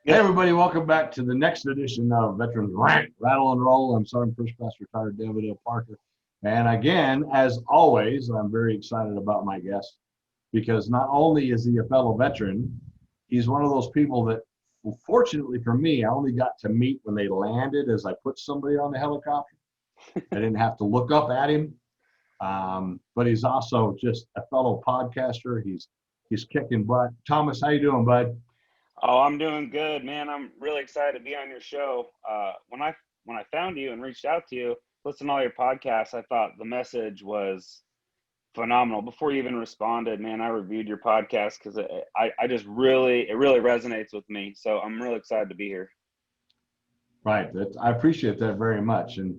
Hey everybody, welcome back to the next edition of Veterans Rant, Rattle and Roll. I'm Sergeant First Class Retired David L. Parker. And again, as always, I'm very excited about my guest because not only is he a fellow veteran, he's one of those people that, well, fortunately for me, I only got to meet when they landed as I put somebody on the helicopter. I didn't have to look up at him. But he's also just a fellow podcaster. He's kicking butt. Thomas, how you doing, bud? Oh, I'm doing good, man. I'm really excited to be on your show. When I found you and reached out to you, listened to all your podcasts, I thought the message was phenomenal. Before you even responded, man, I reviewed your podcast because it really resonates with me. So I'm really excited to be here. Right. I appreciate that very much. And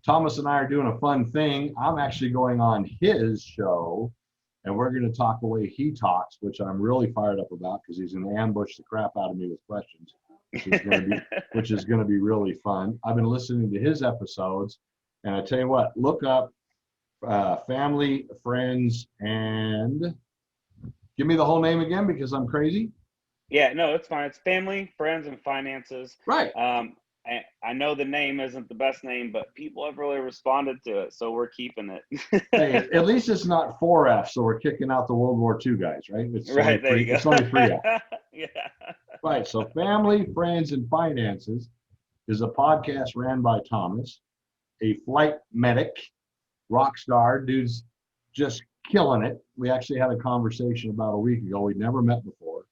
Thomas and I are doing a fun thing. I'm actually going on his show, and we're going to talk the way he talks, which I'm really fired up about because he's going to ambush the crap out of me with questions, which is going to be really fun. I've been listening to his episodes, and I tell you what, look up Family, Friends, and give me the whole name again because I'm crazy. Yeah, no, it's fine. It's Family, Friends, and Finances. Right. I know the name isn't the best name, but people have really responded to it, so we're keeping it. Hey, at least it's not 4F, so we're kicking out the World War II guys, right? Right, there you go. It's only 3F. Yeah. Right. So Family, Friends, and Finances is a podcast ran by Thomas, a flight medic, rock star. Dude's just killing it. We actually had a conversation about a week ago. We'd never met before.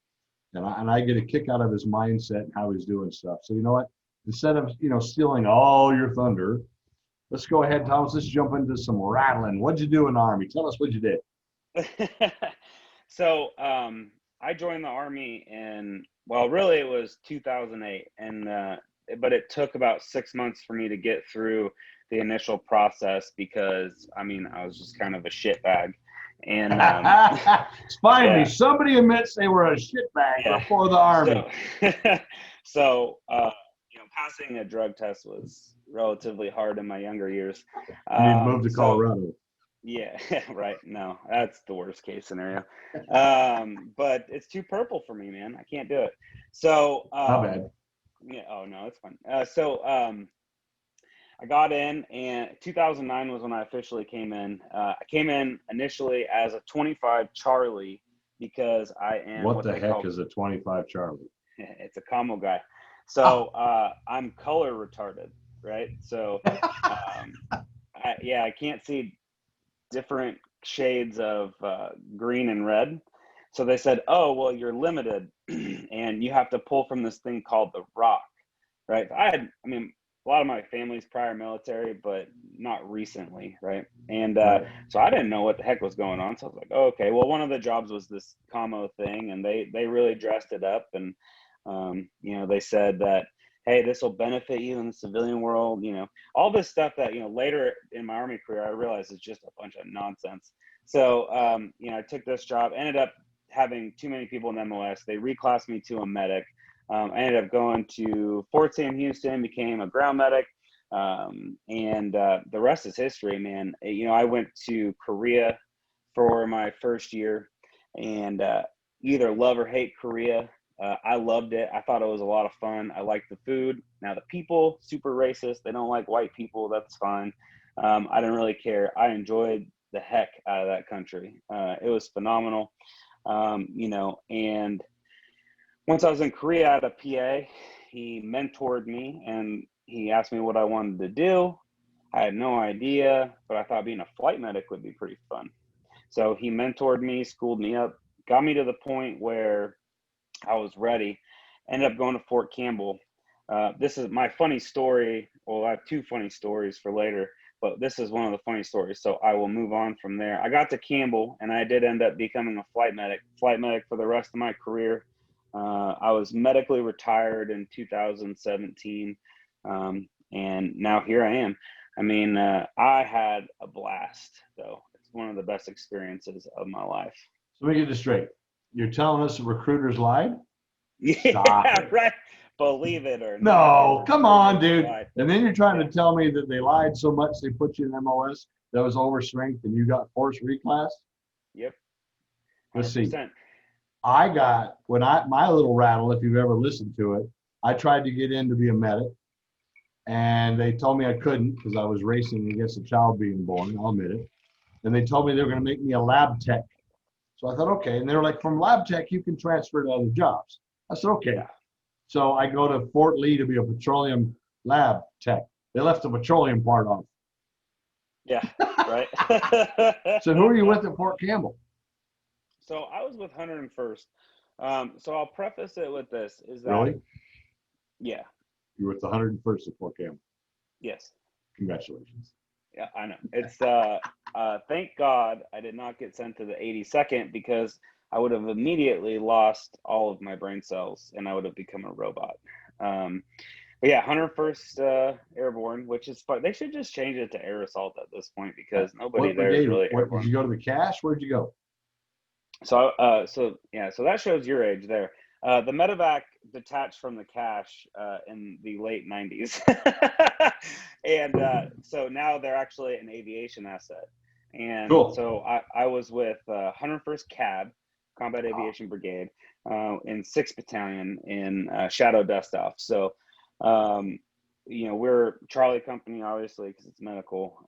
And I get a kick out of his mindset and how he's doing stuff. So you know what? Instead of, stealing all your thunder, let's go ahead, Thomas. Let's jump into some rattling. What'd you do in the Army? Tell us what you did. So I joined the Army really it was 2008, but it took about 6 months for me to get through the initial process because I was just kind of a shitbag. And finally, somebody admits they were a shitbag before the Army. So passing a drug test was relatively hard in my younger years. You need to move to Colorado. Yeah, right. No, that's the worst case scenario. But it's too purple for me, man. I can't do it. So not bad. Yeah. Oh no, it's fine. I got in, and 2009 was when I officially came in. I came in initially as a 25 Charlie because I am. What the heck is a 25 Charlie? It's a combo guy. So I'm color retarded, right? So I can't see different shades of green and red. So they said, oh, well, you're limited and you have to pull from this thing called the rock, right? A lot of my family's prior military, but not recently, right? And so I didn't know what the heck was going on. So I was like, oh, okay, well, one of the jobs was this commo thing, and they really dressed it up. And, they said that, hey, this will benefit you in the civilian world, all this stuff that, later in my Army career, I realized is just a bunch of nonsense. So, I took this job, ended up having too many people in MOS. They reclassed me to a medic. I ended up going to Fort Sam Houston, became a ground medic. And the rest is history, man. I went to Korea for my first year, and either love or hate Korea. I loved it. I thought it was a lot of fun. I liked the food. Now the people, super racist. They don't like white people. That's fine. I didn't really care. I enjoyed the heck out of that country. It was phenomenal. And once I was in Korea at a PA, he mentored me and he asked me what I wanted to do. I had no idea, but I thought being a flight medic would be pretty fun. So he mentored me, schooled me up, got me to the point where I was ready. Ended up going to Fort Campbell. This is my funny story. Well, I have two funny stories for later, but this is one of the funny stories. So I will move on from there. I got to Campbell and I did end up becoming a flight medic for the rest of my career. I was medically retired in 2017. And now here I am. I had a blast though. It's one of the best experiences of my life. So let me get this straight. You're telling us the recruiters lied? Yeah, right. Believe it or not. No, come on, dude. And then you're trying to tell me that they lied so much they put you in MOS that was overstrength and you got forced reclass? Yep. 100%. Let's see. I got, my little rattle, if you've ever listened to it, I tried to get in to be a medic, and they told me I couldn't because I was racing against a child being born. I'll admit it. And they told me they were going to make me a lab tech. So I thought, okay. And they were like, from lab tech, you can transfer to other jobs. I said, okay. Yeah. So I go to Fort Lee to be a petroleum lab tech. They left the petroleum part off. Yeah, right. So who are you with at Fort Campbell? So I was with 101st. So I'll preface it with this: is that Really? yeah, You're with the 101st at Fort Campbell. yes, Congratulations. yeah, I know. It's thank God I did not get sent to the 82nd because I would have immediately lost all of my brain cells and I would have become a robot. But yeah, 101st Airborne, which is fun. They should just change it to Air Assault at this point because nobody What there is brigade? really What, did airborne. you go to the cache? Where'd you go? So so that shows your age there. The medevac detached from the cache in the late 90s. And so now they're actually an aviation asset. And Cool. so I was with 101st CAB, Combat Aviation Brigade, in 6th Battalion in Shadow Dust Off. So, we're Charlie Company, obviously, because it's medical.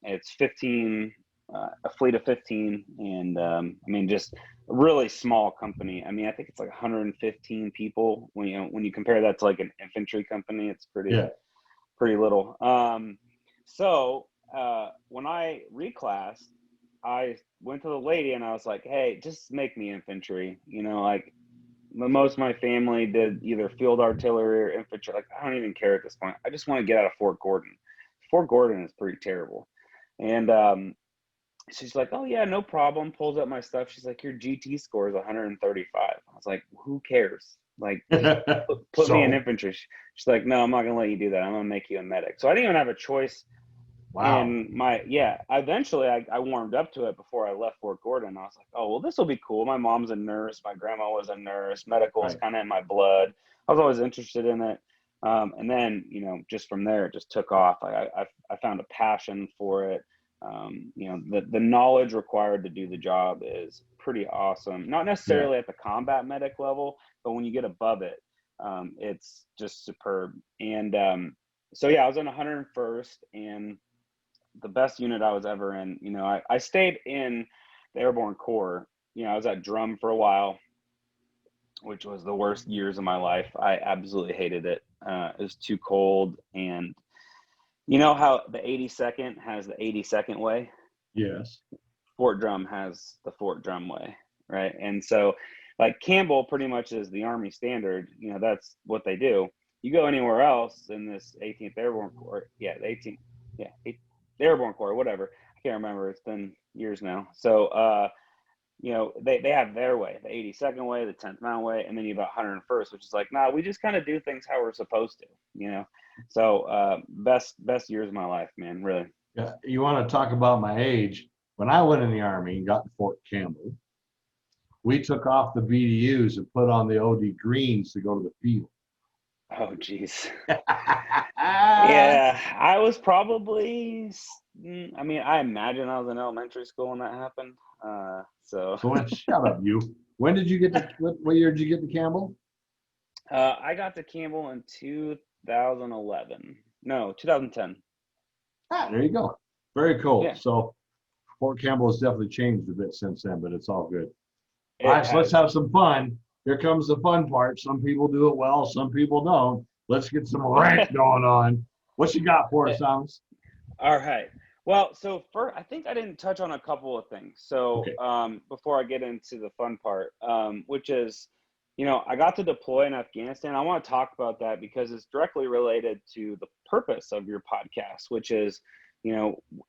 It's 15, a fleet of 15. And just a really small company. I mean, I think it's like 115 people. When you compare that to like an infantry company, it's pretty little. So when I reclassed, I went to the lady and I was like, hey, just make me infantry. Like most of my family did either field artillery or infantry. Like, I don't even care at this point. I just want to get out of Fort Gordon. Fort Gordon is pretty terrible. And she's like, oh yeah, no problem. Pulls up my stuff. She's like, your GT score is 135. I was like, who cares? Like, just put me in infantry. She's like, no, I'm not gonna let you do that. I'm gonna make you a medic. So I didn't even have a choice. Wow. Eventually I warmed up to it before I left Fort Gordon. I was like, oh well, this will be cool. My mom's a nurse. My grandma was a nurse. Medical is Right. kind of in my blood. I was always interested in it. And then, just from there, it just took off. I found a passion for it. The knowledge required to do the job is pretty awesome. Not necessarily at the combat medic level, but when you get above it, it's just superb. And so yeah, I was in 101st, and the best unit I was ever in. I stayed in the Airborne Corps. I was at Drum for a while, which was the worst years of my life. I absolutely hated it. It was too cold. And you know how the 82nd has the 82nd way? Yes. Fort Drum has the Fort Drum way, right? And so, like, Campbell pretty much is the Army standard. That's what they do. You go anywhere else in this 18th Airborne Corps, the 18th, the Airborne Corps, whatever. I can't remember. It's been years now. So, they have their way, the 82nd way, the 10th Mountain way, and then you have 101st, which is like, nah, we just kind of do things how we're supposed to. So best years of my life, man, really. Yeah. You want to talk about my age? When I went in the Army and got to Fort Campbell, we took off the BDUs and put on the OD greens to go to the field. Oh, geez. Yeah, I was probably, I imagine I was in elementary school when that happened. So Shut up, you. When did you get to, what year did you get to Campbell? I got to Campbell in 2011. No, 2010. There you go. Very cool. Yeah. So Fort Campbell has definitely changed a bit since then, but it's all good. It All right, so let's has. have some fun. Here comes the fun part. Some people do it well, some people don't. Let's get some rank going on. What you got for us, Thomas? All right. Well, so first, I think I didn't touch on a couple of things. So Okay. before I get into the fun part, which is, I got to deploy in Afghanistan. I want to talk about that because it's directly related to the purpose of your podcast, which is,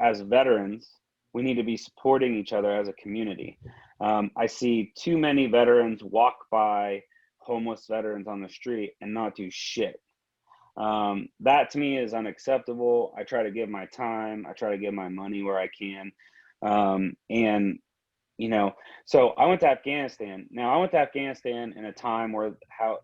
as veterans, we need to be supporting each other as a community. I see too many veterans walk by homeless veterans on the street and not do shit. That to me is unacceptable. I try to give my time. I try to give my money where I can. So I went to Afghanistan. Now I went to Afghanistan in a time where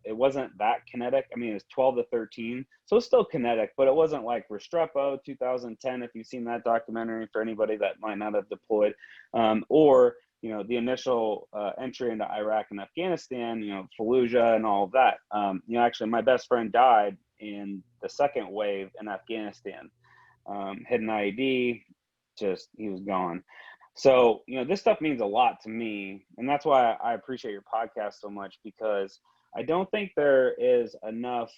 it wasn't that kinetic. It was 12 to 13. So it's still kinetic, but it wasn't like Restrepo 2010. If you've seen that documentary, for anybody that might not have deployed, or the initial entry into Iraq and Afghanistan, Fallujah and all of that. Actually, my best friend died in the second wave in Afghanistan. Hit an IED, he was gone. So, this stuff means a lot to me. And that's why I appreciate your podcast so much, because I don't think there is enough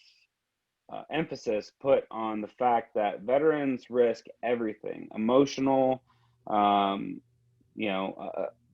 emphasis put on the fact that veterans risk everything, emotional,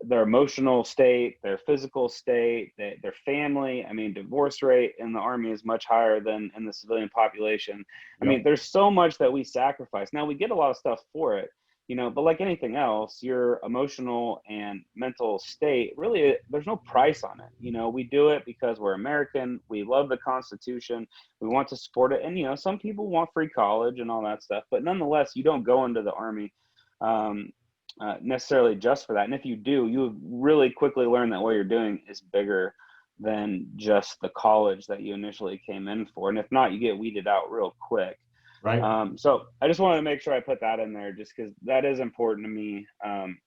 their emotional state, their physical state, their family. I mean, divorce rate in the Army is much higher than in the civilian population. I mean, there's so much that we sacrifice. Now, we get a lot of stuff for it, but like anything else, your emotional and mental state, really, there's no price on it. We do it because we're American. We love the Constitution. We want to support it. And, some people want free college and all that stuff. But nonetheless, you don't go into the Army necessarily just for that. And if you do, you really quickly learn that what you're doing is bigger than just the college that you initially came in for. And if not, you get weeded out real quick. Right. So I just wanted to make sure I put that in there, just because that is important to me,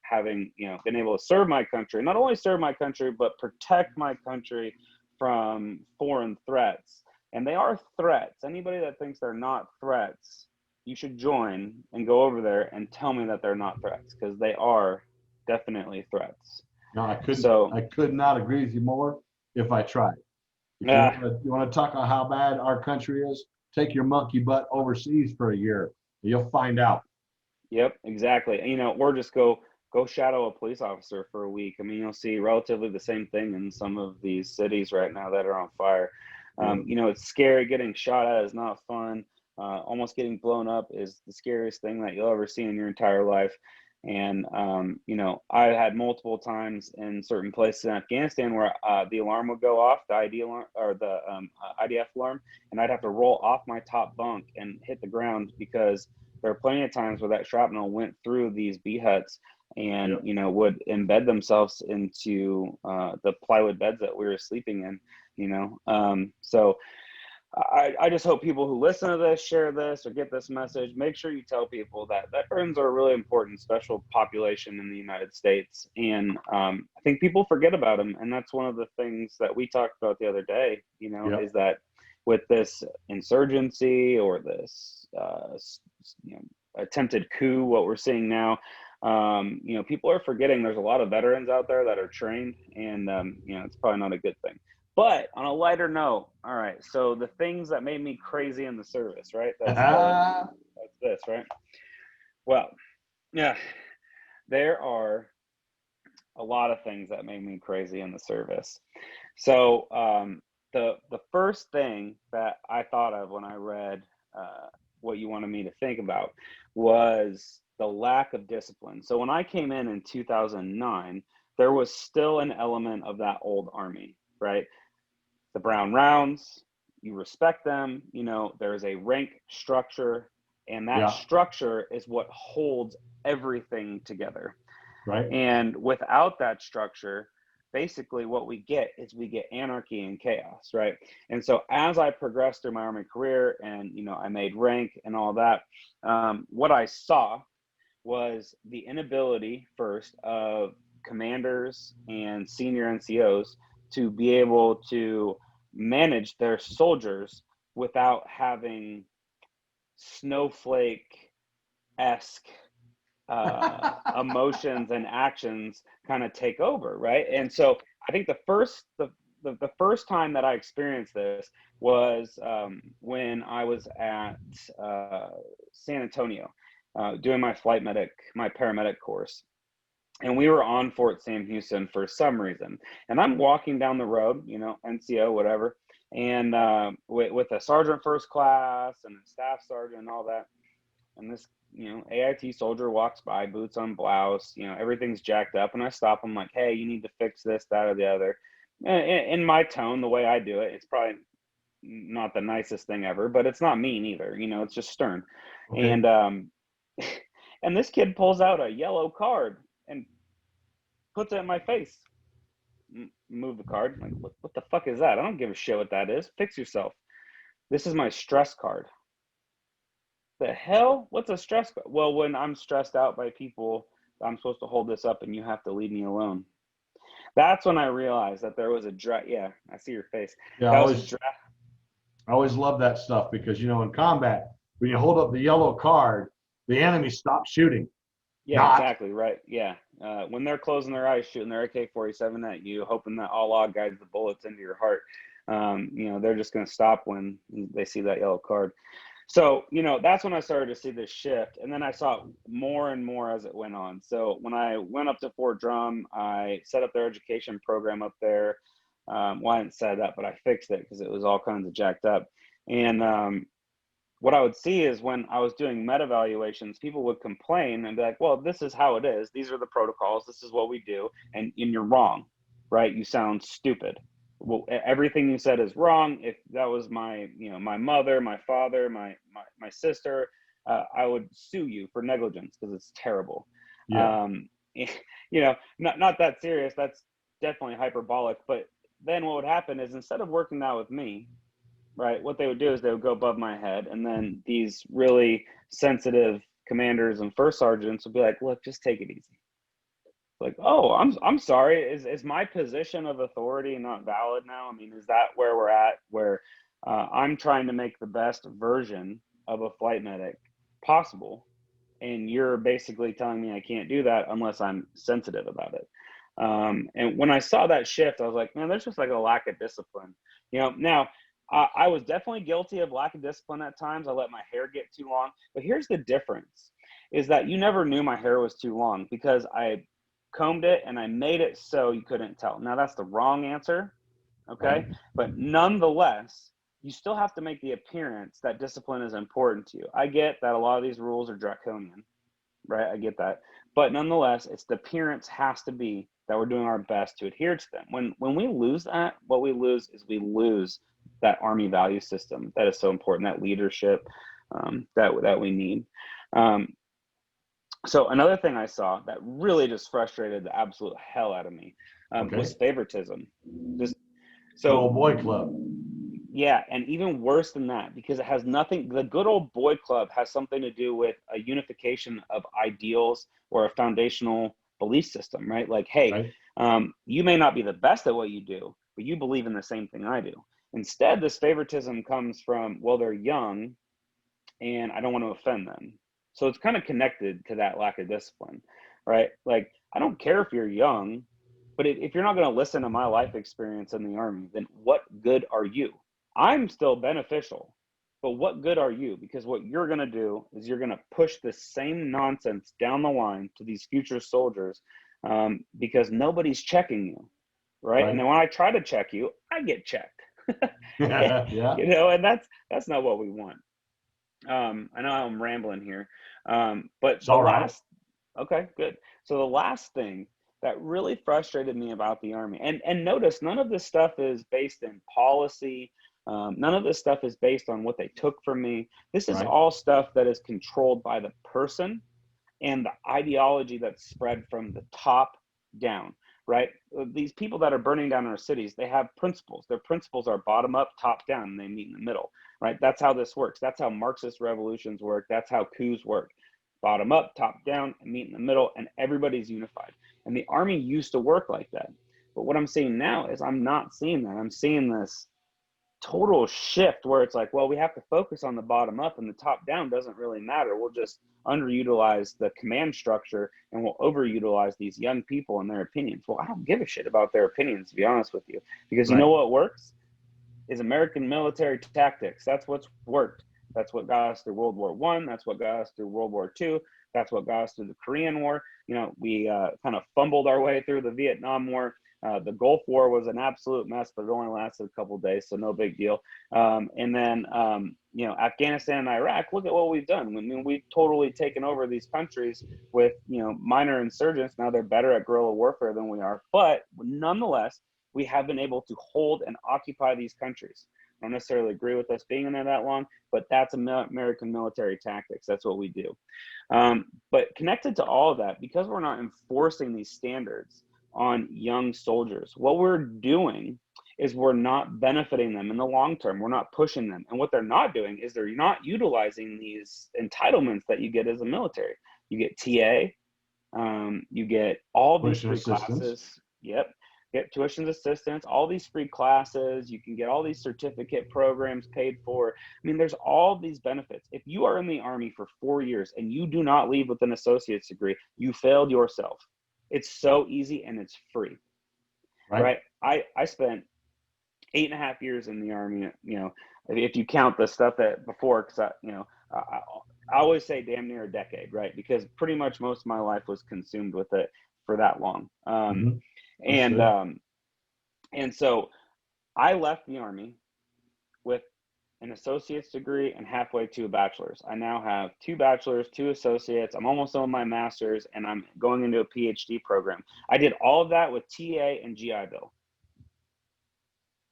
having, been able to serve my country, not only serve my country, but protect my country from foreign threats. And they are threats. Anybody that thinks they're not threats, you should join and go over there and tell me that they're not threats, because they are definitely threats. No, I could not agree with you more if I tried. If you want to talk about how bad our country is, take your monkey butt overseas for a year. You'll find out. Yep, exactly. Or just go shadow a police officer for a week. I mean, you'll see relatively the same thing in some of these cities right now that are on fire. It's scary. Getting shot at is not fun. Almost getting blown up is the scariest thing that you'll ever see in your entire life. And, I had multiple times in certain places in Afghanistan where the alarm would go off, the ID alarm or the IDF alarm, and I'd have to roll off my top bunk and hit the ground, because there are plenty of times where that shrapnel went through these B huts and, would embed themselves into the plywood beds that we were sleeping in, so I just hope people who listen to this, share this, or get this message, make sure you tell people that veterans are a really important special population in the United States. And I think people forget about them. And that's one of the things that we talked about the other day, is that with this insurgency or this attempted coup, what we're seeing now, people are forgetting there's a lot of veterans out there that are trained, and it's probably not a good thing. But on a lighter note, all right, so the things that made me crazy in the service, right? That's this, right? Well, yeah, there are a lot of things that made me crazy in the service. So the first thing that I thought of when I read what you wanted me to think about was the lack of discipline. So when I came in 2009, there was still an element of that old Army, right? The brown rounds, you respect them, there's a rank structure, and that structure is what holds everything together. Right. And without that structure, basically what we get anarchy and chaos, right? And so as I progressed through my Army career and, I made rank and all that, what I saw was the inability first of commanders and senior NCOs to be able to manage their soldiers without having snowflake-esque emotions and actions kind of take over, right? And so I think the first time that I experienced this was when I was at San Antonio doing my Flight Medic, my paramedic course. And we were on Fort Sam Houston for some reason. And I'm walking down the road, NCO, whatever, and with a sergeant first class and a staff sergeant and all that. And this, AIT soldier walks by, boots on blouse, everything's jacked up. And I stop him like, hey, you need to fix this, that, or the other. In my tone, the way I do it, it's probably not the nicest thing ever, but it's not mean either. It's just stern. Okay. And this kid pulls out a yellow card and puts it in my face. Move the card. I'm like, what the fuck is that? I don't give a shit what that is. Fix yourself. This is my stress card. The hell? What's a stress card? Well, when I'm stressed out by people I'm supposed to hold this up and you have to leave me alone. That's when I realized that there was a draft. Yeah, I see your face. Yeah, That was a draft. I always love that stuff because, you know, in combat, when you hold up the yellow card, the enemy stops shooting. Yeah, exactly right. Yeah, when they're closing their eyes, shooting their AK-47 at you, hoping that Allah guides the bullets into your heart. You know, they're just going to stop when they see that yellow card. So, you know, that's when I started to see this shift. And then I saw it more and more as it went on. So when I went up to Fort Drum, I set up their education program up there. Well, I didn't set it up, but I fixed it because it was all kinds of jacked up. And what I would see is when I was doing meta evaluations, people would complain and be like, well, this is how it is. These are the protocols. This is what we do. And you're wrong, right? You sound stupid. Well, everything you said is wrong. If that was my, you know, my mother, my father, my sister, I would sue you for negligence because it's terrible. Yeah. You know, not that serious. That's definitely hyperbolic. But then what would happen is instead of working that with me, right, what they would do is they would go above my head, and then these really sensitive commanders and first sergeants would be like, look, just take it easy. Like, oh, I'm sorry, is my position of authority not valid now? I mean, is that where we're at, where I'm trying to make the best version of a flight medic possible, and you're basically telling me I can't do that unless I'm sensitive about it? And when I saw that shift, I was like, man, there's just like a lack of discipline. You know, now I was definitely guilty of lack of discipline at times. I let my hair get too long. But here's the difference, is that you never knew my hair was too long because I combed it and I made it so you couldn't tell. Now, that's the wrong answer, okay? Right. But nonetheless, you still have to make the appearance that discipline is important to you. I get that a lot of these rules are draconian, right? I get that. But nonetheless, it's the appearance has to be that we're doing our best to adhere to them. When we lose that, what we lose is we lose that Army value system that is so important, that leadership that we need. So another thing I saw that really just frustrated the absolute hell out of me was favoritism. Just so old boy club. Yeah, and even worse than that, because it has nothing, the good old boy club has something to do with a unification of ideals or a foundational belief system, right? Like, hey, Right. You may not be the best at what you do, but you believe in the same thing I do. Instead, this favoritism comes from, well, they're young and I don't want to offend them. So it's kind of connected to that lack of discipline, right? Like, I don't care if you're young, but if you're not going to listen to my life experience in the Army, then what good are you? I'm still beneficial, but what good are you? Because what you're going to do is you're going to push the same nonsense down the line to these future soldiers because nobone's checking you, right? And then when I try to check you, I get checked. Yeah. You know, and that's not what we want. I know I'm rambling here, but It's all right. Okay, good. So the last thing that really frustrated me about the Army, and notice none of this stuff is based in policy. None of this stuff is based on what they took from me. This is Right. all stuff that is controlled by the person and the ideology that's spread from the top down, right? These people that are burning down our cities, they have principles. Their principles are bottom up, top down, and they meet in the middle, right? That's how this works. That's how Marxist revolutions work. That's how coups work. Bottom up, top down, and meet in the middle, and everybody's unified. And the Army used to work like that. But what I'm seeing now is I'm not seeing that. I'm seeing this total shift where it's like, well, we have to focus on the bottom up and the top down doesn't really matter. We'll just underutilize the command structure and we'll overutilize these young people and their opinions. Well, I don't give a shit about their opinions, to be honest with you, because you know what works is American military tactics. That's what's worked. That's what got us through World War I. That's what got us through World War II. That's what got us through the Korean War. You know, we kind of fumbled our way through the Vietnam War. The Gulf War was an absolute mess, but it only lasted a couple of days, so no big deal. And then, you know, Afghanistan and Iraq, look at what we've done. I mean, we've totally taken over these countries with, you know, minor insurgents. Now they're better at guerrilla warfare than we are. But nonetheless, we have been able to hold and occupy these countries. I don't necessarily agree with us being in there that long, but that's American military tactics. That's what we do. But connected to all of that, because we're not enforcing these standards on young soldiers, what we're doing is we're not benefiting them in the long term. We're not pushing them. And what they're not doing is they're not utilizing these entitlements that you get as a military. You get TA, You get all these Tuition free assistance. classes. Yep. Get tuition assistance, all these free classes. You can get all these certificate programs paid for. I mean, there's all these benefits. If you are in the Army for 4 years and you do not leave with an associate's degree, you failed yourself. It's so easy and it's free, Right. right? I spent 8.5 years in the Army, if you count the stuff that before, because I always say damn near a decade, right? Because pretty much most of my life was consumed with it for that long. Mm-hmm. And Understood. and so I left the Army with an associate's degree and halfway to a bachelor's. I now have 2 bachelors, 2 associates. I'm almost on my master's, and I'm going into a Ph.D. program. I did all of that with TA and GI Bill.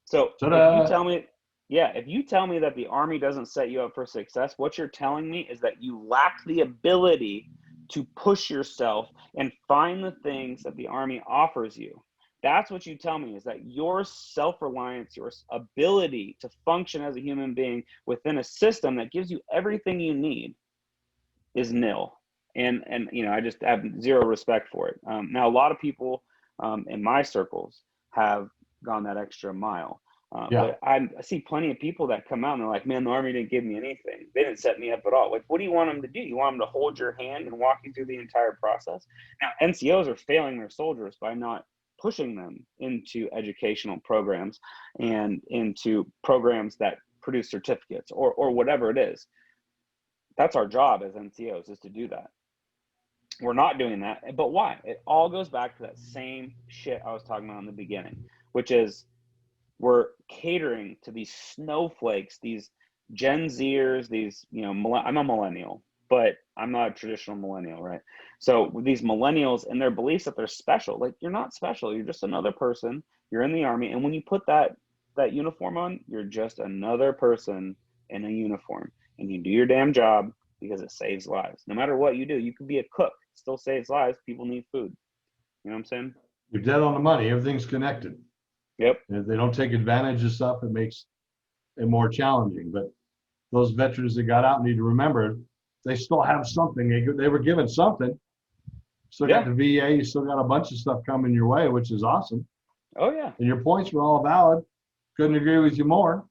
So if you Ta-da! tell me, yeah, if you tell me that the Army doesn't set you up for success, what you're telling me is that you lack the ability to push yourself and find the things that the Army offers you. That's what you tell me, is that your self-reliance, your ability to function as a human being within a system that gives you everything you need is nil. And I just have zero respect for it. Now, a lot of people in my circles have gone that extra mile. Yeah. But I see plenty of people that come out and they're like, man, the Army didn't give me anything. They didn't set me up at all. Like, what do you want them to do? You want them to hold your hand and walk you through the entire process? Now, NCOs are failing their soldiers by not pushing them into educational programs and into programs that produce certificates or whatever it is. That's our job as NCOs, is to do that. We're not doing that. But why? It all goes back to that same shit I was talking about in the beginning, which is we're catering to these snowflakes, these Gen Zers, these, I'm a millennial, but I'm not a traditional millennial, right? So these millennials and their beliefs that they're special, like, you're not special. You're just another person. You're in the Army. And when you put that uniform on, you're just another person in a uniform, and you do your damn job because it saves lives. No matter what you do, you could be a cook, it still saves lives. People need food. You know what I'm saying? You're dead on the money. Everything's connected. Yep. And if they don't take advantage of stuff, it makes it more challenging. But those veterans that got out need to remember they still have something. They were given something. Still got the VA. You still got a bunch of stuff coming your way, which is awesome. Oh, yeah. And your points were all valid. Couldn't agree with you more.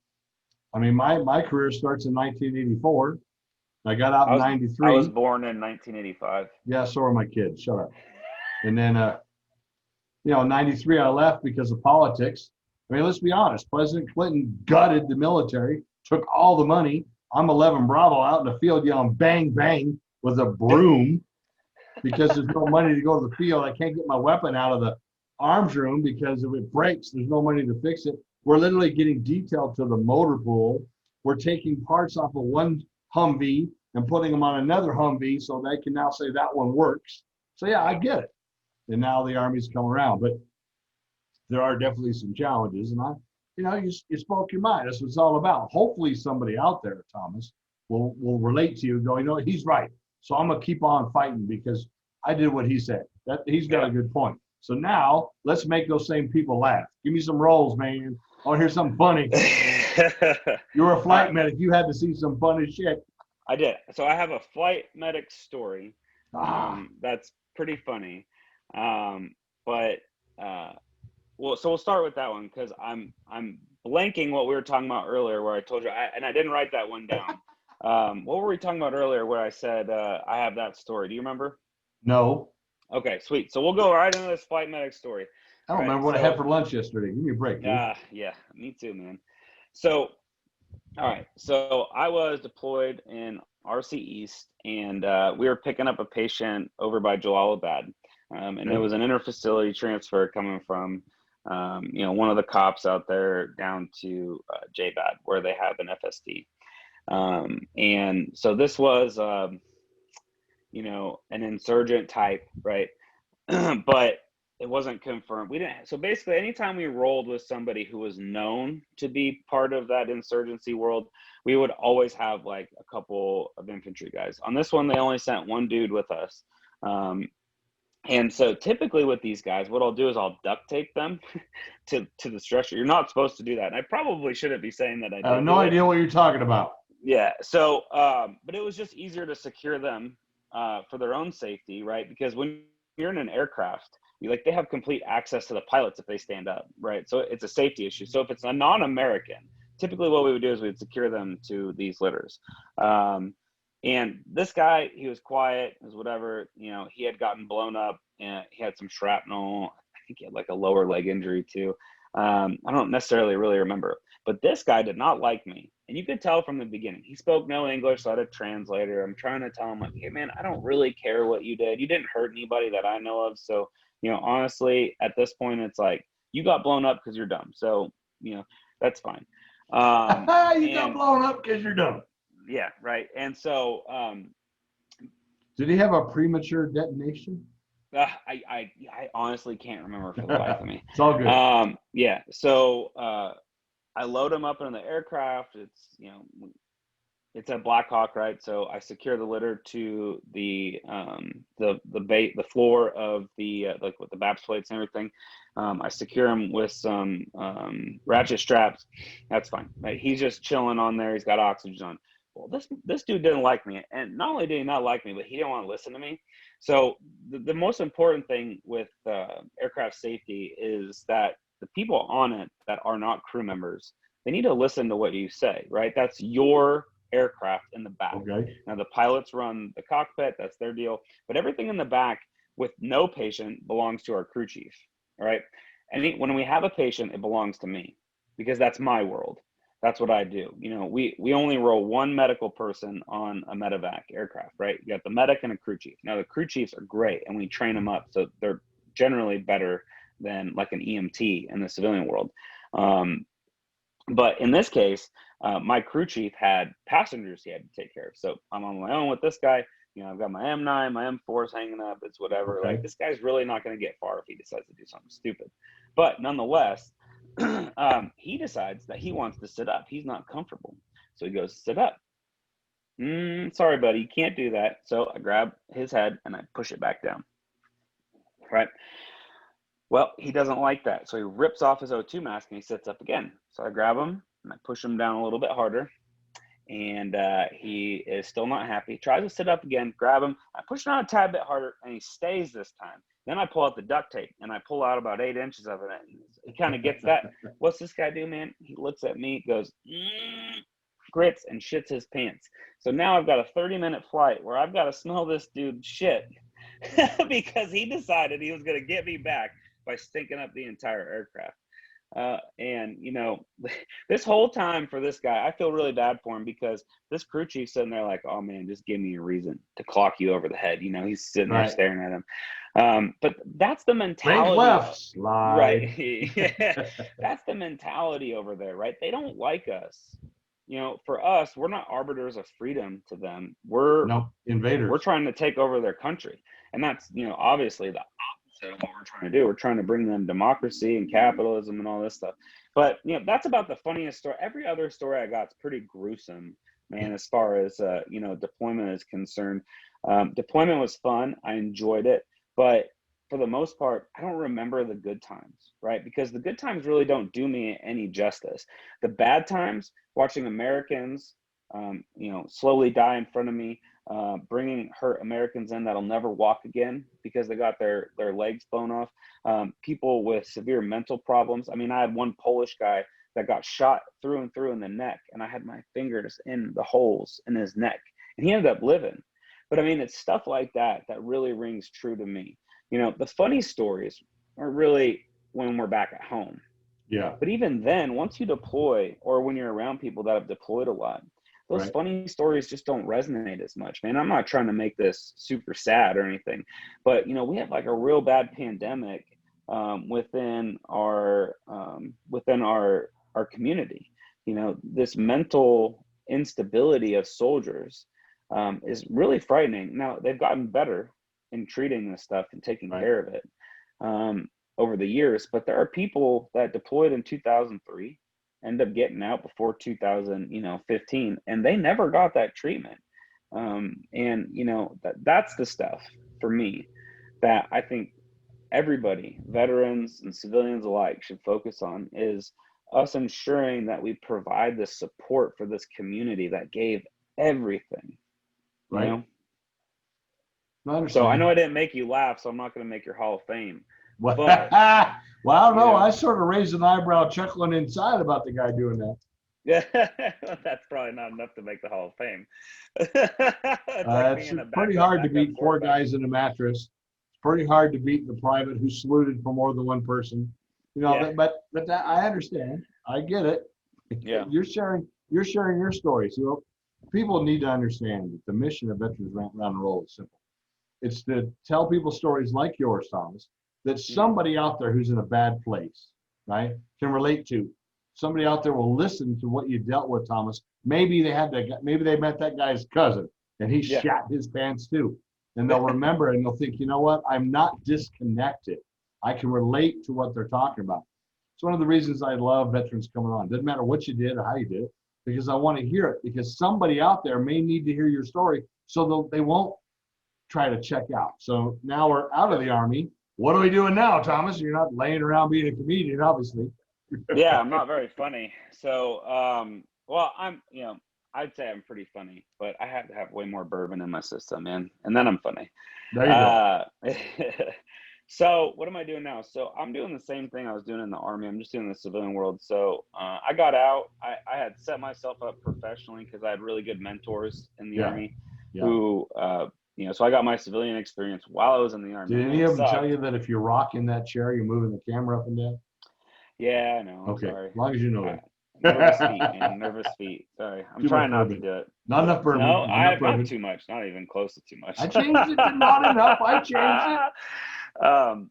I mean, my career starts in 1984. I got out in 93. I was born in 1985. Yeah, so are my kids. Shut up. And then, in 93, I left because of politics. I mean, let's be honest. President Clinton gutted the military, took all the money. I'm 11 Bravo out in the field yelling bang, bang with a broom because there's no money to go to the field. I can't get my weapon out of the arms room because if it breaks, there's no money to fix it. We're literally getting detailed to the motor pool. We're taking parts off of one Humvee and putting them on another Humvee so they can now say that one works. So, yeah, I get it. And now the Army's come around. But there are definitely some challenges. And you spoke your mind. That's what it's all about. Hopefully somebody out there, Thomas, will relate to you and go, he's right. So I'm going to keep on fighting because I did what he said. He's got a good point. So now let's make those same people laugh. Give me some roles, man. I want to hear something funny. You were a flight medic. You had to see some funny shit. I did. So I have a flight medic story. That's pretty funny. So we'll start with that one because I'm blanking what we were talking about earlier where I told you, and I didn't write that one down. What were we talking about earlier where I said I have that story? Do you remember? No. Okay, sweet. So we'll go right into this flight medic story. I don't remember what I had for lunch yesterday. Give me a break, dude. Yeah, me too, man. So, all right. So I was deployed in RC East, and we were picking up a patient over by Jalalabad. And it was an interfacility transfer coming from, one of the cops out there down to JBAD where they have an FSD. And so this was, an insurgent type, right? But it wasn't confirmed. We didn't. So basically, anytime we rolled with somebody who was known to be part of that insurgency world, we would always have like a couple of infantry guys. On this one, they only sent one dude with us. And so typically with these guys, what I'll do is I'll duct tape them to the structure. You're not supposed to do that. And I probably shouldn't be saying that. I have no idea what you're talking about. Yeah. So, but it was just easier to secure them for their own safety, right? Because when you're in an aircraft, they have complete access to the pilots if they stand up, right? So it's a safety issue. So if it's a non-American, typically what we would do is we'd secure them to these litters. And this guy, he was quiet, it was whatever, he had gotten blown up and he had some shrapnel. I think he had like a lower leg injury too. I don't necessarily really remember, but this guy did not like me. And you could tell from the beginning, he spoke no English, so I had a translator. I'm trying to tell him, like, hey man, I don't really care what you did. You didn't hurt anybody that I know of. So, honestly, at this point, it's like, you got blown up because you're dumb. So, that's fine. You got blown up because you're dumb. Yeah, right. And so, did he have a premature detonation? I honestly can't remember for the life of me. It's all good. Yeah. So I load him up in the aircraft. It's a Black Hawk, right? So I secure the litter to the floor of the like with the BAPS plates and everything. I secure him with some ratchet straps. That's fine. Right? He's just chilling on there. He's got oxygen on. Well, this dude didn't like me, and not only did he not like me, but he didn't want to listen to me. So the most important thing with aircraft safety is that the people on it that are not crew members, they need to listen to what you say, right? That's your aircraft in the back. Okay. Now the pilots run the cockpit, that's their deal, but everything in the back with no patient belongs to our crew chief, all right? And when we have a patient, it belongs to me because that's my world. That's what I do. We only roll one medical person on a medevac aircraft, right? You got the medic and a crew chief. Now the crew chiefs are great and we train them up. So they're generally better than like an EMT in the civilian world. But in this case, my crew chief had passengers he had to take care of. So I'm on my own with this guy. I've got my M9, my M4s hanging up. It's whatever. Okay. Like this guy's really not going to get far if he decides to do something stupid. But nonetheless, he decides that he wants to sit up. He's not comfortable. So he goes, sit up. Sorry, buddy, you can't do that. So I grab his head and I push it back down. Right. Well, he doesn't like that. So he rips off his O2 mask and he sits up again. So I grab him and I push him down a little bit harder. And he is still not happy. Tries to sit up again, grab him. I push him out a tad bit harder and he stays this time. Then I pull out the duct tape and I pull out about 8 inches of it. And he kind of gets that. What's this guy do, man? He looks at me, goes, grits and shits his pants. So now I've got a 30-minute flight where I've got to smell this dude shit because he decided he was going to get me back by stinking up the entire aircraft. And this whole time for this guy, I feel really bad for him because this crew chief's sitting there like, oh man, just give me a reason to clock you over the head. He's sitting there staring at him. But that's the mentality. Left. Right. That's the mentality over there, right? They don't like us. For us, we're not arbiters of freedom to them. We're invaders. We're trying to take over their country. And that's, obviously the opposite of what we're trying to do. We're trying to bring them democracy and capitalism and all this stuff. But, that's about the funniest story. Every other story I got is pretty gruesome, man, as far as, deployment is concerned. Deployment was fun. I enjoyed it. But for the most part, I don't remember the good times, right? Because the good times really don't do me any justice. The bad times, watching Americans, slowly die in front of me, bringing hurt Americans in that'll never walk again because they got their legs blown off. People with severe mental problems. I mean, I had one Polish guy that got shot through and through in the neck, and I had my fingers in the holes in his neck, and he ended up living. But I mean, it's stuff like that really rings true to me. The funny stories are really when we're back at home. Yeah. But even then, once you deploy or when you're around people that have deployed a lot, those funny stories just don't resonate as much, man. I'm not trying to make this super sad or anything, but we had like a real bad pandemic within our community. This mental instability of soldiers is really frightening. Now they've gotten better in treating this stuff and taking care of it over the years, but there are people that deployed in 2003 end up getting out before 2015 and they never got that treatment. That's the stuff for me that I think everybody, veterans and civilians alike, should focus on, is us ensuring that we provide the support for this community that gave everything. I understand. So I know I didn't make you laugh, so I'm not going to make your Hall of Fame. Well, But, I don't know. you know, I sort of raised an eyebrow chuckling inside about the guy doing that. yeah, that's probably not enough to make the Hall of Fame. It's like It's being a pretty backup, hard to beat four quarterback. guys in a mattress. It's pretty hard to beat the private who saluted for more than one person. You know, Yeah. but that, I understand. I get it. Yeah. You're sharing your story. So people need to understand that the mission of Veterans Rant Round and Roll is simple. It's to tell people stories like yours, Thomas, that somebody out there who's in a bad place, right, can relate to. Somebody out there will listen to what you dealt with, Thomas. Maybe they met that guy's cousin and he Yeah. shat his pants too. And they'll remember it and they'll think, you know what? I'm not disconnected. I can relate to what they're talking about. It's one of the reasons I love veterans coming on. Doesn't matter what you did or how you did it, because I want to hear it, because somebody out there may need to hear your story so they won't try to check out. So now we're out of the Army. What are we doing now, Thomas? You're not laying around being a comedian, obviously. Yeah, I'm not very funny. So, well, I'd say I'm pretty funny, but I have to have way more bourbon in my system, man. And then I'm funny. There you go. So what am I doing now? So I'm doing the same thing I was doing in the Army. I'm just doing the civilian world. So I got out. I had set myself up professionally because I had really good mentors in the Army who, so I got my civilian experience while I was in the Army. Did any of them tell you that if you rock in that chair, you're moving the camera up and down? Yeah, I know. I'm okay, sorry. as long as you know that. Nervous feet, man. Nervous feet. Sorry. I'm trying not to do it. Not enough bourbon. No, I have not too much. Not even close to too much. I changed it to not enough. I changed it.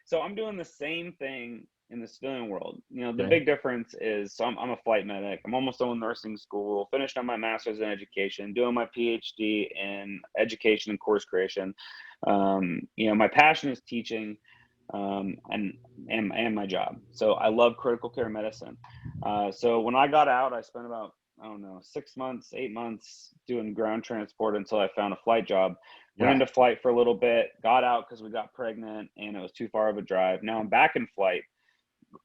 So I'm doing the same thing in the civilian world. You know, the big difference is, so I'm a flight medic. I'm almost done with nursing school, finished on my master's in education, doing my PhD in education and course creation. My passion is teaching. And my job. So I love critical care medicine. So when I got out, I spent about, 6 months, 8 months doing ground transport until I found a flight job. Went into flight for a little bit, got out because we got pregnant and it was too far of a drive. Now I'm back in flight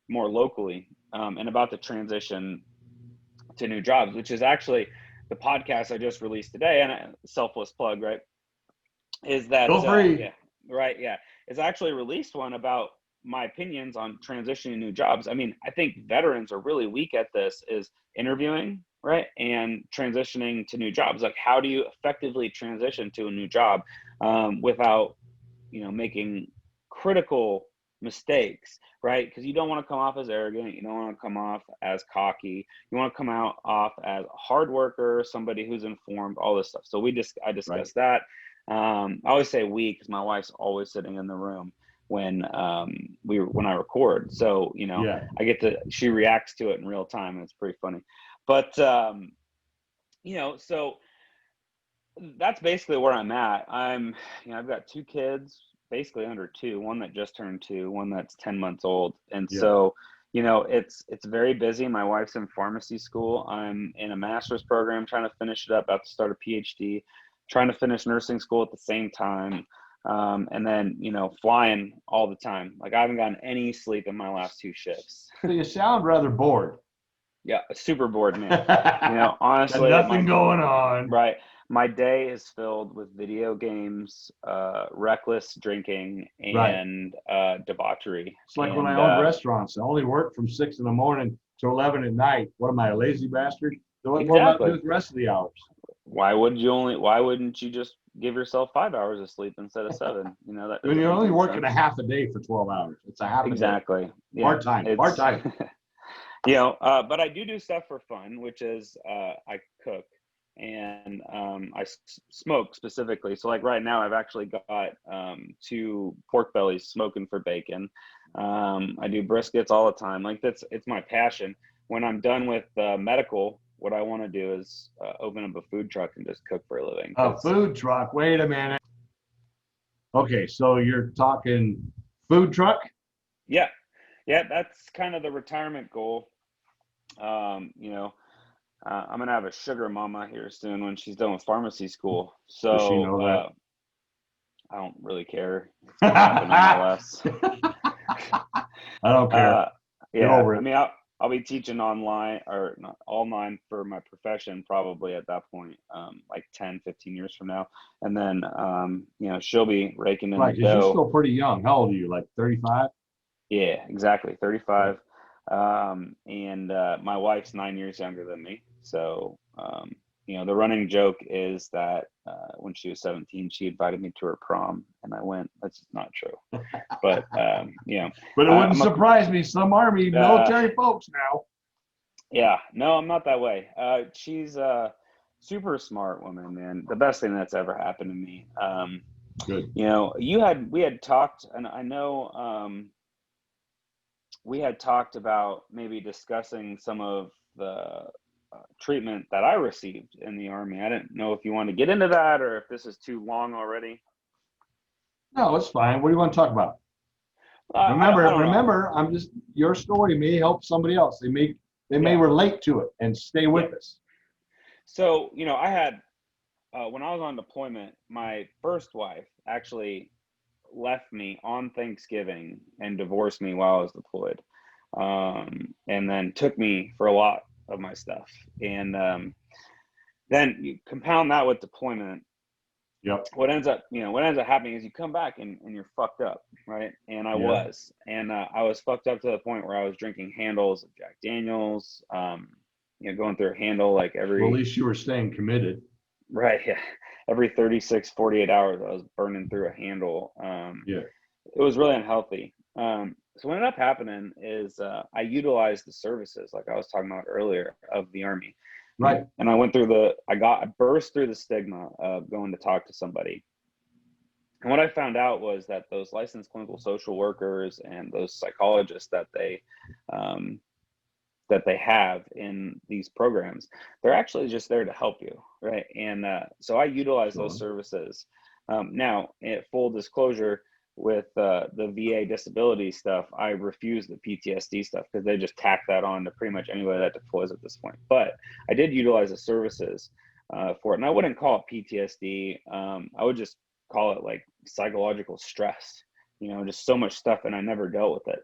more locally, and about to transition to new jobs, which is actually the podcast I just released today, and a selfless plug, right? Is that it's actually released one about my opinions on transitioning new jobs. I mean, I think veterans are really weak at this, is interviewing, right? And transitioning to new jobs. Like, how do you effectively transition to a new job without, making critical mistakes, right? Because you don't want to come off as arrogant. You don't want to come off as cocky. You want to come off as a hard worker, somebody who's informed, all this stuff. So I discussed that. I always say we, because my wife's always sitting in the room when I record. So, she reacts to it in real time, and it's pretty funny. But, so that's basically where I'm at. I've got 2 kids, basically under 2, one that just turned 2, one that's 10 months old. And so, it's very busy. My wife's in pharmacy school. I'm in a master's program, trying to finish it up, about to start a PhD, trying to finish nursing school at the same time. And then, flying all the time. Like, I haven't gotten any sleep in my last 2 shifts. So you sound rather bored. Yeah, super bored, man. Honestly, got nothing going on. Right. My day is filled with video games, reckless drinking, and debauchery. It's like when I owned restaurants. I only worked from 6 in the morning to 11 at night. What am I, a lazy bastard? So what about the rest of the hours? Why wouldn't you just give yourself 5 hours of sleep instead of 7? That when you're only working a half a day for 12 hours. It's a half a day. Yeah. Part-time. But I do stuff for fun, which is I cook and I smoke specifically. So like right now, I've actually got 2 pork bellies smoking for bacon. I do briskets all the time. Like it's my passion. When I'm done with medical, what I want to do is open up a food truck and just cook for a living. A food truck? Wait a minute. Okay, so you're talking food truck? Yeah, that's kind of the retirement goal. I'm gonna have a sugar mama here soon when she's done with pharmacy school. So does she know that? I don't really care. It's gonna happen nonetheless. I don't care. I mean, I'll be teaching online or not online for my profession probably at that point, like 10, 15 years from now. And then, you know, she'll be raking in Right, the because you're dough. still pretty young. How old are you? Like 35? Yeah, exactly. 35. And my wife's 9 years younger than me. So, you know, the running joke is that when she was 17, she invited me to her prom and I went. That's just not true. But, you know, But it wouldn't I'm a, surprise me. Some Army military folks now. yeah, no, I'm not that way. She's a super smart woman, man. The best thing that's ever happened to me. Good. You know, we had talked, and I know, we had talked about maybe discussing some of the treatment that I received in the Army. I didn't know if you want to get into that or if this is too long already. No, it's fine. What do you want to talk about? I don't know. Remember, I'm just, your story may help somebody else. They may relate to it and stay with us. So, you know, I had, when I was on deployment, my first wife actually left me on Thanksgiving and divorced me while I was deployed. And then took me for a lot of my stuff. And then you compound that with deployment. Yep. What ends up happening is you come back and you're fucked up, right? And I was fucked up to the point where I was drinking handles of Jack Daniels, you know, going through a handle like every. Well, at least you were staying committed. Right, yeah. Every 36, 48 hours, I was burning through a handle. Yeah. It was really unhealthy. So what ended up happening is I utilized the services, like I was talking about earlier, of the Army. Right. And I burst through the stigma of going to talk to somebody. And what I found out was that those licensed clinical social workers and those psychologists that they have in these programs, they're actually just there to help you, right? And so I utilize those services. Now, full disclosure, with the VA disability stuff, I refuse the PTSD stuff because they just tack that on to pretty much anybody that deploys at this point. But I did utilize the services for it, and I wouldn't call it PTSD. I would just call it like psychological stress. You know, just so much stuff, and I never dealt with it.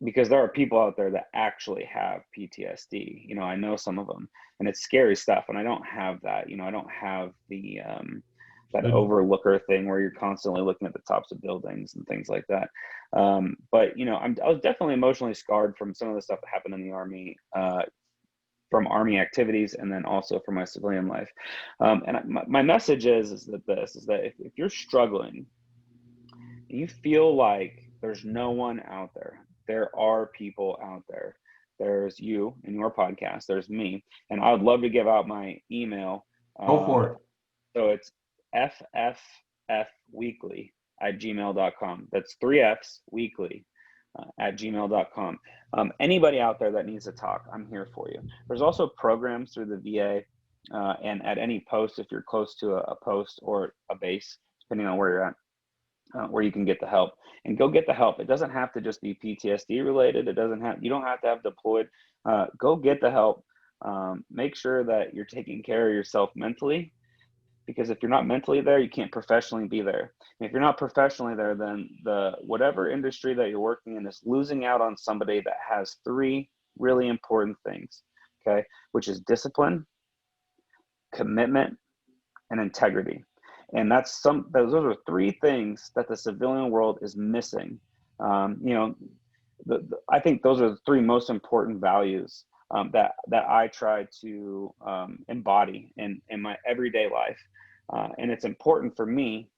Because there are people out there that actually have PTSD. You know, I know some of them, and it's scary stuff. And I don't have that. You know, I don't have the that overlooker thing where you're constantly looking at the tops of buildings and things like that. But you know, I was definitely emotionally scarred from some of the stuff that happened in the Army, from Army activities, and then also from my civilian life. And my message is that if you're struggling, you feel like there's no one out there. There are people out there. There's you in your podcast. There's me. And I would love to give out my email. Go for it. So it's fffweekly@gmail.com. That's 3 F's weekly at gmail.com. Anybody out there that needs to talk, I'm here for you. There's also programs through the VA and at any post, if you're close to a post or a base, depending on where you're at, where you can get the help, and go get the help. It doesn't have to just be PTSD related. You don't have to have deployed. Go get the help. Make sure that you're taking care of yourself mentally, because if you're not mentally there, you can't professionally be there. And if you're not professionally there, then whatever industry that you're working in is losing out on somebody that has 3 really important things, okay, which is discipline, commitment, and integrity. And those are 3 things that the civilian world is missing. You know, I think those are the 3 most important values that I try to embody in my everyday life. And it's important for me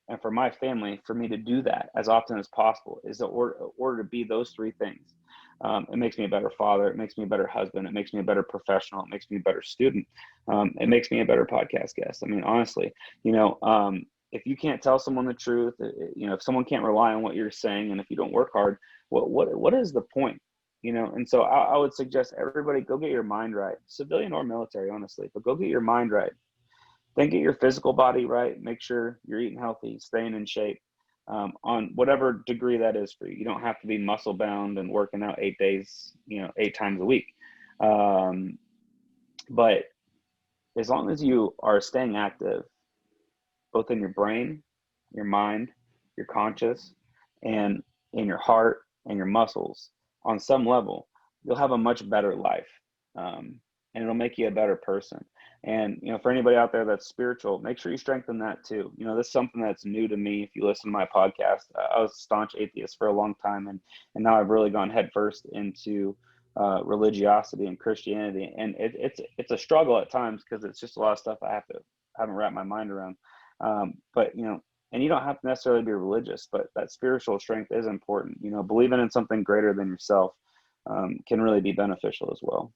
and for my family, for me to do that as often as possible, is in order to be those 3 things. It makes me a better father. It makes me a better husband. It makes me a better professional. It makes me a better student. It makes me a better podcast guest. I mean, honestly, you know, if you can't tell someone the truth, you know, if someone can't rely on what you're saying, and if you don't work hard, what is the point? You know, and so I would suggest everybody go get your mind right, civilian or military, honestly, but go get your mind right. Then get your physical body right. Make sure you're eating healthy, staying in shape. On whatever degree that is for you. You don't have to be muscle bound and working out 8 days, you know, 8 times a week. But as long as you are staying active, both in your brain, your mind, your conscious, and in your heart and your muscles on some level, you'll have a much better life. And it'll make you a better person. And, for anybody out there that's spiritual, make sure you strengthen that too. This is something that's new to me. If you listen to my podcast, I was a staunch atheist for a long time. And now I've really gone headfirst into religiosity and Christianity. And it's a struggle at times, because it's just a lot of stuff I haven't wrapped my mind around. But, and you don't have to necessarily be religious, but that spiritual strength is important. Believing in something greater than yourself can really be beneficial as well.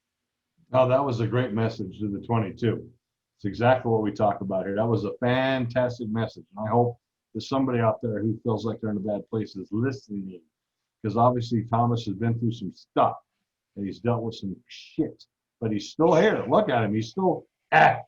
Oh, that was a great message to the 22. It's exactly what we talk about here. That was a fantastic message. And I hope there's somebody out there who feels like they're in a bad place is listening, because obviously Thomas has been through some stuff and he's dealt with some shit, but he's still here. Look at him. He's still,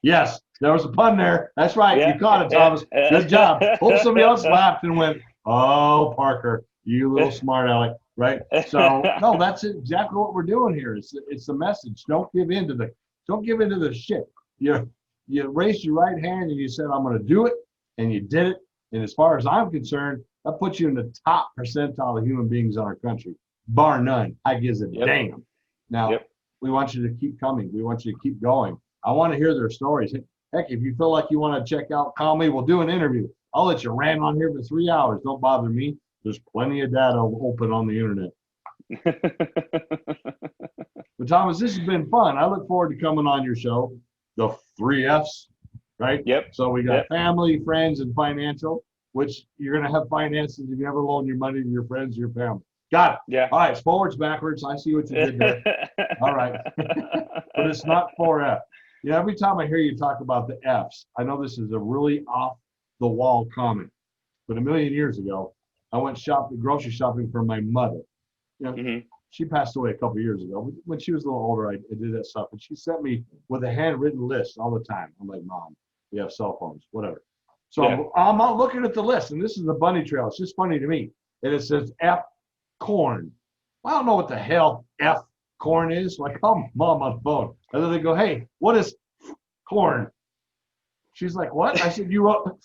yes, there was a pun there. That's right. Yeah, you caught it, Thomas. Good job. Hope somebody else laughed and went, oh, Parker, you little smart aleck. Right. So no, that's exactly what we're doing here. It's the message. Don't give in to the shit. You raised your right hand and you said, I'm going to do it, and you did it. And as far as I'm concerned, that puts you in the top percentile of human beings in our country, bar none. I gives a damn. Now, we want you to keep coming. We want you to keep going. I want to hear their stories. Heck, if you feel like you want to check out, call me. We'll do an interview. I'll let you rant on here for 3 hours. Don't bother me. There's plenty of data open on the internet. But Thomas, this has been fun. I look forward to coming on your show. The 3 F's, right? Yep. So we got family, friends, and financial, which you're going to have finances if you ever loan your money to your friends or your family. Got it. Yeah. All right. It's forwards, backwards. I see what you did there. All right. But it's not 4F. Every time I hear you talk about the F's, I know this is a really off the wall comment, but a million years ago, I went grocery shopping for my mother. She passed away a couple of years ago. But when she was a little older, I did that stuff. And she sent me with a handwritten list all the time. I'm like, Mom, we have cell phones, whatever. So I'm out looking at the list, and this is the bunny trail. It's just funny to me. And it says F, corn. I don't know what the hell F, corn is. So I call Mom on the phone. And then they go, hey, what is corn? She's like, what? I said, you wrote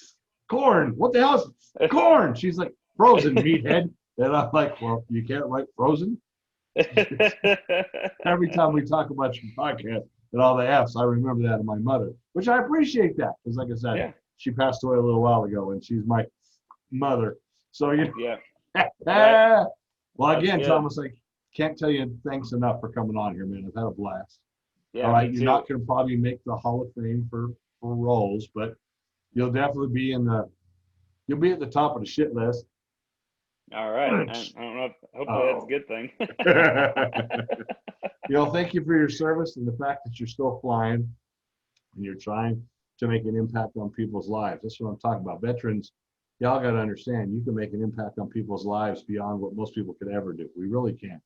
corn. What the hell is corn? She's like, frozen, meathead. And I'm like, well, you can't write frozen? Every time we talk about your podcast and all the F's, I remember that of my mother, which I appreciate that. Because like I said, she passed away a little while ago, and she's my mother. So, well, again, Thomas, I can't tell you thanks enough for coming on here, man. I've had a blast. Yeah, all right, you're not going to probably make the Hall of Fame for roles, but you'll definitely be you'll be at the top of the shit list. All right. I don't know. Hopefully that's a good thing. Thank you for your service and the fact that you're still flying and you're trying to make an impact on people's lives. That's what I'm talking about. Veterans, y'all got to understand, you can make an impact on people's lives beyond what most people could ever do. We really can.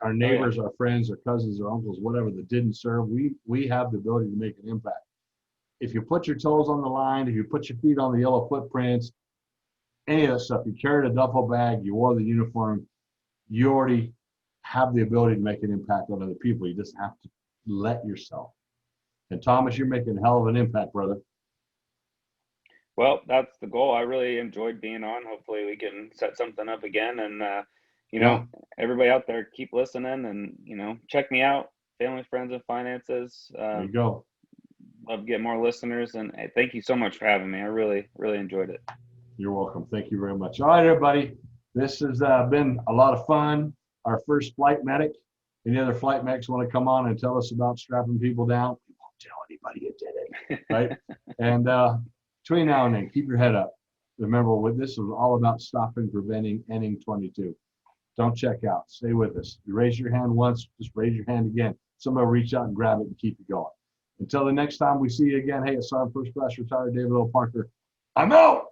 Our neighbors, our friends, our cousins, our uncles, whatever that didn't serve, we have the ability to make an impact. If you put your toes on the line, if you put your feet on the yellow footprints, any of that stuff, you carried a duffel bag, you wore the uniform, you already have the ability to make an impact on other people. You just have to let yourself. And Thomas, you're making a hell of an impact, brother. Well, that's the goal. I really enjoyed being on. Hopefully we can set something up again. And, everybody out there, keep listening and, check me out. Family, Friends, and Finances. There you go. Love to get more listeners. And thank you so much for having me. I really, really enjoyed it. You're welcome. Thank you very much. All right, everybody. This has been a lot of fun. Our first flight medic. Any other flight medics want to come on and tell us about strapping people down? We won't tell anybody you did it, right? And between now and then, keep your head up. Remember, this is all about stopping, preventing, ending 22. Don't check out. Stay with us. You raise your hand once, just raise your hand again. Somebody will reach out and grab it and keep you going. Until the next time we see you again, hey, it's Sergeant First Class Retired David L. Parker. I'm out.